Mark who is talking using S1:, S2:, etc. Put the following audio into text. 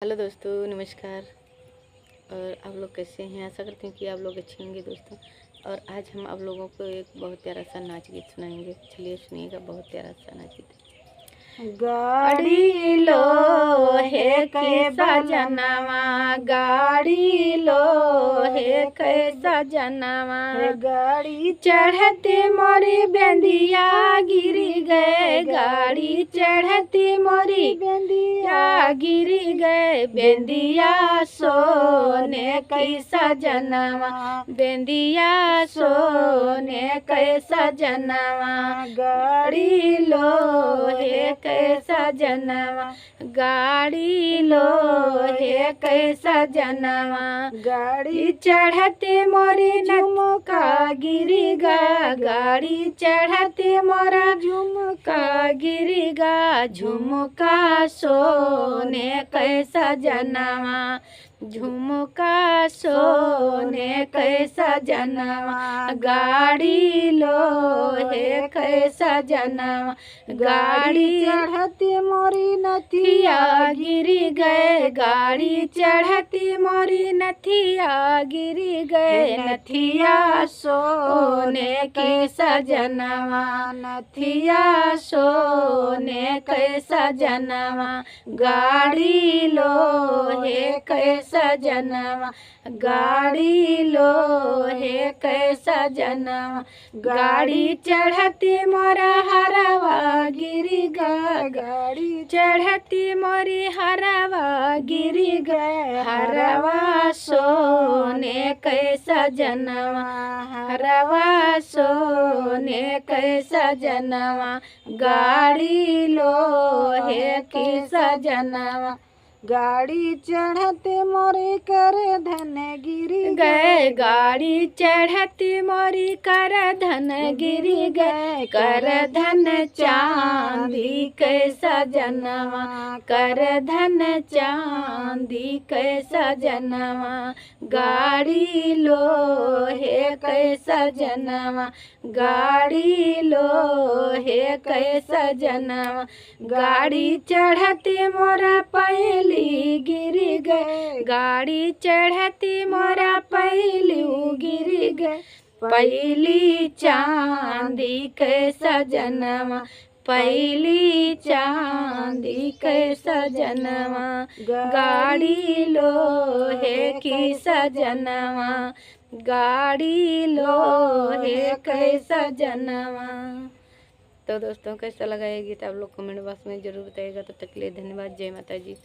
S1: Hello दोस्तों, नमस्कार। और आप लोग कैसे हैं? आशा करती हूँ कि आप लोग अच्छे होंगे दोस्तों। और आज हम आप लोगों को एक बहुत प्यारा सा नाच गीत सुनाएंगे। चलिए सुनिएगा, बहुत प्यारा सा नाच गीत।
S2: गाड़ी लोहे के सजनवा, गाड़ी लोहे के सजनवा, गाड़ी चढ़ते मोरी बेंदिया गिरी गए, गाड़ी चढ़ती मोरी बेंदिया गिरी गए, बेंदिया सोने की सजनवा, बेंदिया सोने के सजनवा, गाड़ी लोहे के सजनवा, गाड़ी लोहे के सजनवा, गाड़ी चढ़ते मोरी झुमका गिरी गा, गाड़ी चढ़ते मोरा झुमका गिरी गा, झुमका सोने के सजनवा, झुमका सोने के सजनवा, गाड़ी लोहे के सजनवा, गाड़ी चढ़ती मोरी नथिया गिरी गए, गाड़ी चढ़ती मोरी नथिया गिरी गए, नथिया सोने के सजनवा, नथिया सोने के सजनवा, गाड़ी लोहे के सजनवा, गाड़ी लोहे के सजनवा, गाड़ी चढ़ती मोरा हरवा गिरी गा, गाड़ी चढ़ती मोरी हरवा गिरी गए, हरवा सोने के सजनवा, हरवा सोने के सजनवा, गाड़ी लोहे की सजनवा, गाड़ी चढ़ते मोरी कर धन गिरी गए, गाड़ी चढ़ती मोरी कर धन गिरी गए, कर धन चांदी के सजनवा, कर धन चांदी के सजनवा, गाड़ी लोहे के सजनवा, गाड़ी लोहे के सजनवा, गाड़ी चढ़ती मोरा पहली गिरी गए, गाड़ी चढ़ती मोरा पहली गिरी गए, पहली चांदी के सजनवा, पहली चांदी के सजनवा, गाड़ी लोहे की सजनवा, गाड़ी लोहे के सजनवा।
S1: तो दोस्तों, कैसा लगा ये गीत आप लोग कमेंट बॉक्स में ज़रूर बताइएगा। तब तक के लिए धन्यवाद। जय माता जी।